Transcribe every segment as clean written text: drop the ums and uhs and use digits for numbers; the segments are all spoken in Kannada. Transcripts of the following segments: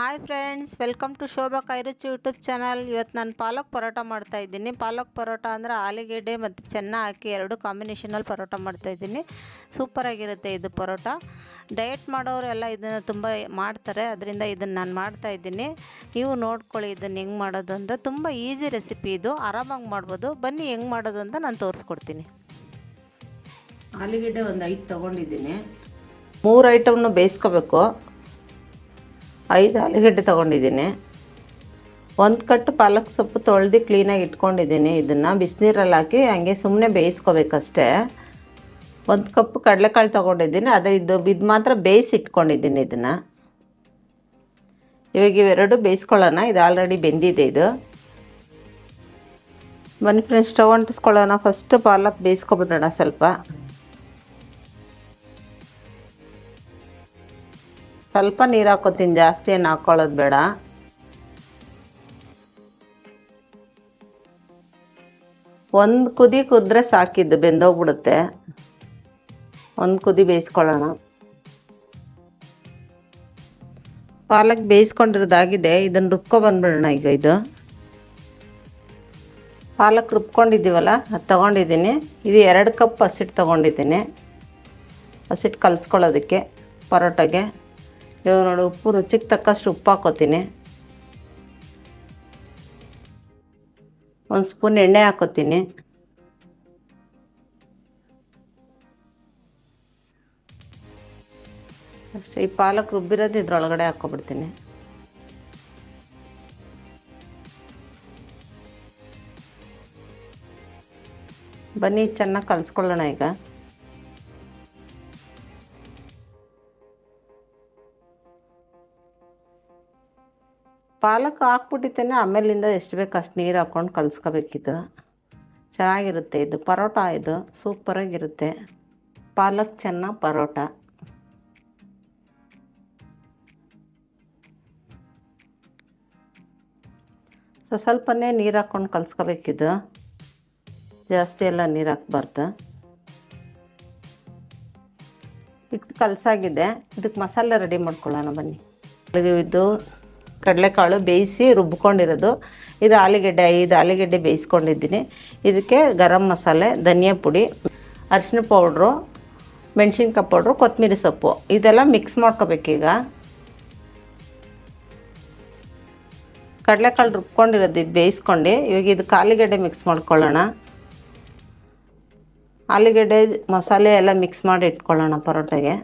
Hi friends, welcome to Shobha Kairuchi YouTube channel. ಇವತ್ತು ನಾನು ಪಾಲಕ್ ಪರೋಟ ಮಾಡ್ತಾಯಿದ್ದೀನಿ. ಪಾಲಕ್ ಪರೋಟ ಅಂದರೆ ಆಲೂಗೆಡ್ಡೆ ಮತ್ತು ಚೆನ್ನ ಹಾಕಿ ಎರಡು ಕಾಂಬಿನೇಷನಲ್ಲಿ ಪರೋಟ ಮಾಡ್ತಾಯಿದ್ದೀನಿ. ಸೂಪರಾಗಿರುತ್ತೆ ಇದು ಪರೋಟ. ಡಯಟ್ ಮಾಡೋರೆಲ್ಲ ಇದನ್ನು ತುಂಬ ಮಾಡ್ತಾರೆ, ಅದರಿಂದ ಇದನ್ನು ನಾನು ಮಾಡ್ತಾಯಿದ್ದೀನಿ. ನೀವು ನೋಡ್ಕೊಳ್ಳಿ ಇದನ್ನು ಹೆಂಗೆ ಮಾಡೋದು ಅಂತ. ತುಂಬ ಈಸಿ ರೆಸಿಪಿ ಇದು, ಆರಾಮಾಗಿ ಮಾಡ್ಬೋದು. ಬನ್ನಿ ಹೆಂಗೆ ಮಾಡೋದು ಅಂತ ನಾನು ತೋರಿಸ್ಕೊಡ್ತೀನಿ. ಆಲೂಗೆಡ್ಡೆ ಒಂದು 5 ತೊಗೊಂಡಿದ್ದೀನಿ. 3 ಐಟಮ್ನು ಬೇಯಿಸ್ಕೋಬೇಕು. 5 ಆಲೂಗಡ್ಡೆ ತೊಗೊಂಡಿದ್ದೀನಿ. 1 ಕಟ್ಟು ಪಾಲಕ್ ಸೊಪ್ಪು ತೊಳೆದು ಕ್ಲೀನಾಗಿ ಇಟ್ಕೊಂಡಿದ್ದೀನಿ. ಇದನ್ನು ಬಿಸಿನೀರಲ್ಲಿ ಹಾಕಿ ಹಂಗೆ ಸುಮ್ಮನೆ ಬೇಯಿಸ್ಕೋಬೇಕಷ್ಟೇ. 1 ಕಪ್ ಕಡಲೆಕಾಳು ತೊಗೊಂಡಿದ್ದೀನಿ. ಇದು ಮಾತ್ರ ಬೇಯಿಸಿ ಇಟ್ಕೊಂಡಿದ್ದೀನಿ. ಇದನ್ನು ಇವಾಗ ಇವೆರಡು ಬೇಯಿಸ್ಕೊಳ್ಳೋಣ. ಇದು ಆಲ್ರೆಡಿ ಬೆಂದಿದೆ. ಇದು ಬನ್ನಿ ಫ್ರೆಂಡ್ಸ್, ಸ್ಟವ್ ಅಂಟಿಸ್ಕೊಳ್ಳೋಣ. ಫಸ್ಟ್ ಪಾಲಕ್ ಬೇಯಿಸ್ಕೊಬಿಡೋಣ. ಸ್ವಲ್ಪ ನೀರು ಹಾಕೋತೀನಿ, ಜಾಸ್ತಿ ಏನು ಹಾಕ್ಕೊಳ್ಳೋದು ಬೇಡ. ಒಂದು ಕುದಿ ಕುದ್ರೆ ಸಾಕಿದ್ದು, ಬೆಂದೋಗ್ಬಿಡುತ್ತೆ. 1 ಕುದಿ ಬೇಯಿಸ್ಕೊಳ್ಳೋಣ. ಪಾಲಕ್ ಬೇಯಿಸ್ಕೊಂಡಿರೋದಾಗಿದೆ. ಇದನ್ನು ರುಬ್ಕೊಬಂದ್ಬಿಡೋಣ. ಈಗ ಇದು ಪಾಲಕ್ ರುಬ್ಕೊಂಡಿದ್ದೀವಲ್ಲ, ಅದು ತೊಗೊಂಡಿದ್ದೀನಿ. ಇದು 2 ಕಪ್ ಹಸಿಟ್ಟು ತೊಗೊಂಡಿದ್ದೀನಿ. ಹಸಿಟ್ಟು ಕಲಿಸ್ಕೊಳ್ಳೋದಕ್ಕೆ ಪರೋಟಗೆ. ಇವಾಗ ನೋಡಿ, ಉಪ್ಪು ರುಚಿಗೆ ತಕ್ಕಷ್ಟು ಉಪ್ಪು ಹಾಕೋತೀನಿ. 1 ಸ್ಪೂನ್ ಎಣ್ಣೆ ಹಾಕೋತೀನಿ. ಅಷ್ಟೇ. ಈ ಪಾಲಕ್ ರುಬ್ಬಿರೋದು ಇದ್ರೊಳಗಡೆ ಹಾಕ್ಕೊಬಿಡ್ತೀನಿ. ಬನ್ನಿ ಚೆನ್ನಾಗಿ ಕಲಿಸ್ಕೊಳ್ಳೋಣ. ಈಗ ಪಾಲಕ್ ಹಾಕ್ಬಿಟ್ಟಿದ್ದೇನೆ. ಆಮೇಲಿಂದ ಎಷ್ಟು ಬೇಕು ಅಷ್ಟು ನೀರು ಹಾಕ್ಕೊಂಡು ಕಲಿಸ್ಕೋಬೇಕಿತ್ತು. ಚೆನ್ನಾಗಿರುತ್ತೆ ಇದು ಪರೋಟ. ಇದು ಸೂಪರಾಗಿರುತ್ತೆ. ಪಾಲಕ್ ಚೆನ್ನ ಪರೋಟ. ಸ್ವಲ್ಪನೇ ನೀರು ಹಾಕ್ಕೊಂಡು ಕಲಿಸ್ಕೋಬೇಕಿದ್ದು, ಜಾಸ್ತಿ ಎಲ್ಲ ನೀರು ಹಾಕ್ಬಾರ್ದು. ಇಟ್ಟು ಕಲಸಾಗಿದೆ. ಇದಕ್ಕೆ ಮಸಾಲೆ ರೆಡಿ ಮಾಡ್ಕೊಳ್ಳೋಣ. ಬನ್ನಿ. ಇದು ಕಡಲೆಕಾಳು ಬೇಯಿಸಿ ರುಬ್ಕೊಂಡಿರೋದು. ಇದು ಆಲೂಗೆಡ್ಡೆ, 5 ಆಲೂಗೆಡ್ಡೆ ಬೇಯಿಸ್ಕೊಂಡಿದ್ದೀನಿ. ಇದಕ್ಕೆ ಗರಂ ಮಸಾಲೆ, ಧನಿಯಾ ಪುಡಿ, ಅರಿಶಿನ ಪೌಡ್ರು, ಮೆಣಸಿನ್ಕಾಯಿ ಪೌಡ್ರು, ಕೊತ್ತಂಬರಿ ಸೊಪ್ಪು ಇದೆಲ್ಲ ಮಿಕ್ಸ್ ಮಾಡ್ಕೋಬೇಕೀಗ. ಕಡಲೆಕಾಳು ರುಬ್ಕೊಂಡಿರೋದು ಇದು ಬೇಯಿಸ್ಕೊಂಡು ಇವಾಗ ಇದಕ್ಕೆ ಆಲೂಗೆಡ್ಡೆ ಮಿಕ್ಸ್ ಮಾಡ್ಕೊಳ್ಳೋಣ. ಆಲೂಗೆಡ್ಡೆ ಮಸಾಲೆ ಎಲ್ಲ ಮಿಕ್ಸ್ ಮಾಡಿ ಇಟ್ಕೊಳ್ಳೋಣ ಪರೋಟಗೆ.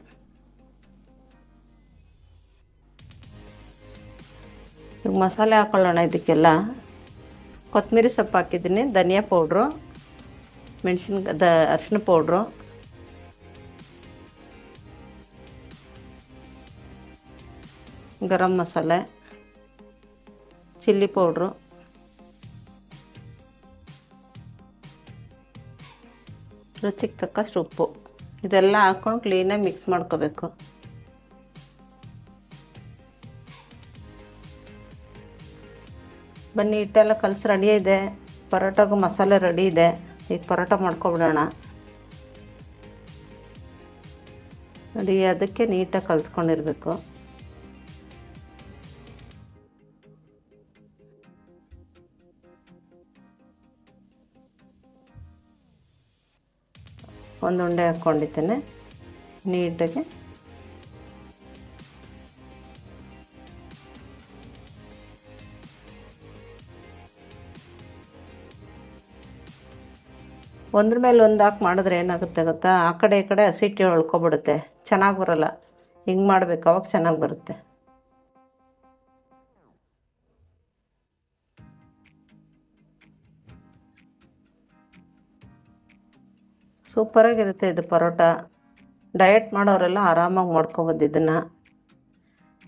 ಈಗ ಮಸಾಲೆ ಹಾಕ್ಕೊಳ್ಳೋಣ. ಇದಕ್ಕೆಲ್ಲ ಕೊತ್ತಂಬರಿ ಸೊಪ್ಪು ಹಾಕಿದ್ದೀನಿ, ಧನಿಯಾ ಪೌಡ್ರು, ಅರಿಶಿನ powder, garam masala, chilli powder, ರುಚಿಗೆ ತಕ್ಕಷ್ಟು ಉಪ್ಪು ಇದೆಲ್ಲ ಹಾಕ್ಕೊಂಡು ಕ್ಲೀನಾಗಿ ಮಿಕ್ಸ್ ಮಾಡ್ಕೋಬೇಕು. ಬನ್ನಿ, ಹಿಟ್ಟೆಲ್ಲ ಕಲಸಿ ರೆಡಿ ಇದೆ. ಪರೋಟಗೂ ಮಸಾಲೆ ರೆಡಿ ಇದೆ. ಈಗ ಪರೋಟ ಮಾಡ್ಕೊಬಿಡೋಣ. ನೋಡಿ, ಅದಕ್ಕೆ ನೀಟಾಗಿ ಕಲಿಸ್ಕೊಂಡಿರ್ಬೇಕು. ಒಂದು ಉಂಡೆ ಹಾಕ್ಕೊಂಡಿದ್ದೇನೆ ನೀಟಾಗಿ. ಒಂದ್ರ ಮೇಲೆ ಒಂದು ಹಾಕಿ ಮಾಡಿದ್ರೆ ಏನಾಗುತ್ತೆ ಗೊತ್ತಾ, ಆ ಕಡೆ ಈ ಕಡೆ ಹಸಿಟ್ಟು ಉಳ್ಕೊಬಿಡುತ್ತೆ, ಚೆನ್ನಾಗಿ ಬರೋಲ್ಲ. ಹಿಂಗೆ ಮಾಡಬೇಕು, ಅವಾಗ ಚೆನ್ನಾಗಿ ಬರುತ್ತೆ. ಸೂಪರಾಗಿರುತ್ತೆ ಇದು ಪರೋಟ. ಡಯಟ್ ಮಾಡೋರೆಲ್ಲ ಆರಾಮಾಗಿ ಮಾಡ್ಕೊಬೋದು ಇದನ್ನು.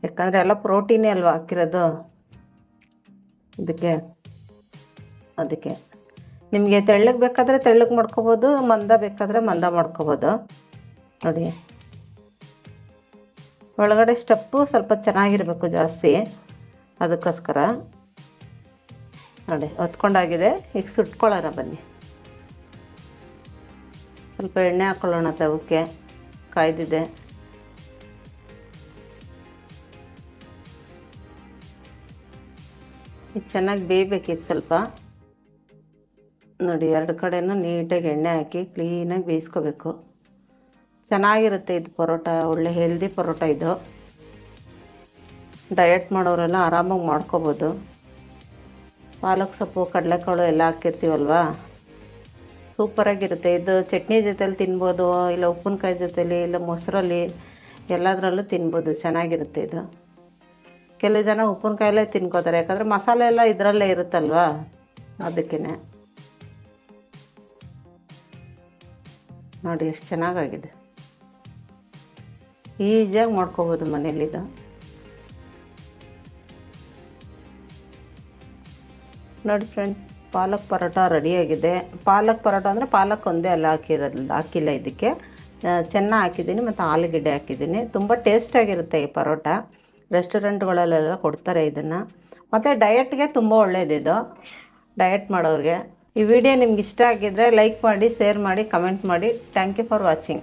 ಯಾಕಂದರೆ ಎಲ್ಲ ಪ್ರೋಟೀನೇ ಅಲ್ವಾ ಹಾಕಿರೋದು ಅದಕ್ಕೆ ನಿಮಗೆ ತೆಳ್ಳಗೆ ಬೇಕಾದರೆ ತೆಳ್ಳಗೆ ಮಾಡ್ಕೊಬೋದು, ಮಂದ ಬೇಕಾದರೆ ಮಂದ ಮಾಡ್ಕೊಬೋದು. ನೋಡಿ, ಒಳಗಡೆ ಸ್ಟಪ್ಪು ಸ್ವಲ್ಪ ಚೆನ್ನಾಗಿರಬೇಕು ಜಾಸ್ತಿ, ಅದಕ್ಕೋಸ್ಕರ. ನೋಡಿ, ಹೊತ್ಕೊಂಡಾಗಿದೆ. ಈಗ ಸುಟ್ಕೊಳ್ಳೋಣ. ಬನ್ನಿ, ಸ್ವಲ್ಪ ಎಣ್ಣೆ ಹಾಕ್ಕೊಳ್ಳೋಣ. ತವಕ್ಕೆ ಕಾಯ್ದಿದೆ. ಇದು ಚೆನ್ನಾಗಿ ಬೇಯಬೇಕಿತ್ತು ಸ್ವಲ್ಪ. ನೋಡಿ, ಎರಡು ಕಡೆನೂ ನೀಟಾಗಿ ಎಣ್ಣೆ ಹಾಕಿ ಕ್ಲೀನಾಗಿ ಬೇಯಿಸ್ಕೋಬೇಕು. ಚೆನ್ನಾಗಿರುತ್ತೆ ಇದು ಪರೋಟ, ಒಳ್ಳೆ ಹೆಲ್ದಿ ಪರೋಟ ಇದು. ಡಯಟ್ ಮಾಡೋರೆಲ್ಲ ಆರಾಮಾಗಿ ಮಾಡ್ಕೋಬೋದು. ಪಾಲಕ್ ಸೊಪ್ಪು, ಕಡಲೆಕಾಳು ಎಲ್ಲ ಹಾಕಿರ್ತೀವಲ್ವಾ, ಸೂಪರಾಗಿರುತ್ತೆ ಇದು. ಚಟ್ನಿ ಜೊತೆಲಿ ತಿನ್ಬೋದು, ಇಲ್ಲ ಉಪ್ಪಿನಕಾಯಿ ಜೊತೆಲಿ, ಇಲ್ಲ ಮೊಸರಲ್ಲಿ, ಎಲ್ಲದರಲ್ಲೂ ತಿನ್ಬೋದು. ಚೆನ್ನಾಗಿರುತ್ತೆ ಇದು. ಕೆಲವು ಜನ ಉಪ್ಪಿನಕಾಯಲ್ಲೇ ತಿನ್ಕೋತಾರೆ, ಯಾಕಂದರೆ ಮಸಾಲೆ ಎಲ್ಲ ಇದರಲ್ಲೇ ಇರುತ್ತಲ್ವಾ, ಅದಕ್ಕೇ. ನೋಡಿ ಎಷ್ಟು ಚೆನ್ನಾಗಾಗಿದೆ. ಈಸಿಯಾಗಿ ಮಾಡ್ಕೋಬೋದು ಮನೇಲಿದು. ನೋಡಿ ಫ್ರೆಂಡ್ಸ್, ಪಾಲಕ್ ಪರೋಟ ರೆಡಿಯಾಗಿದೆ. ಪಾಲಕ್ ಪರೋಟ ಅಂದರೆ ಪಾಲಕ್ ಒಂದೇ ಅಲ್ಲ ಹಾಕಿಲ್ಲ ಇದಕ್ಕೆ, ಚೆನ್ನ ಹಾಕಿದ್ದೀನಿ ಮತ್ತು ಆಲೂಗೆಡ್ಡೆ ಹಾಕಿದ್ದೀನಿ. ತುಂಬ ಟೇಸ್ಟಾಗಿರುತ್ತೆ ಈ ಪರೋಟ. ರೆಸ್ಟೋರೆಂಟ್ಗಳಲ್ಲೆಲ್ಲ ಕೊಡ್ತಾರೆ ಇದನ್ನು. ಮತ್ತು ಡಯಟ್ಗೆ ತುಂಬ ಒಳ್ಳೆಯದಿದು, ಡಯಟ್ ಮಾಡೋರಿಗೆ. ಈ ವಿಡಿಯೋ ನಿಮ್ಗೆ ಇಷ್ಟ ಆಗಿದ್ದರೆ ಲೈಕ್ ಮಾಡಿ, ಶೇರ್ ಮಾಡಿ, ಕಮೆಂಟ್ ಮಾಡಿ. Thank you for watching.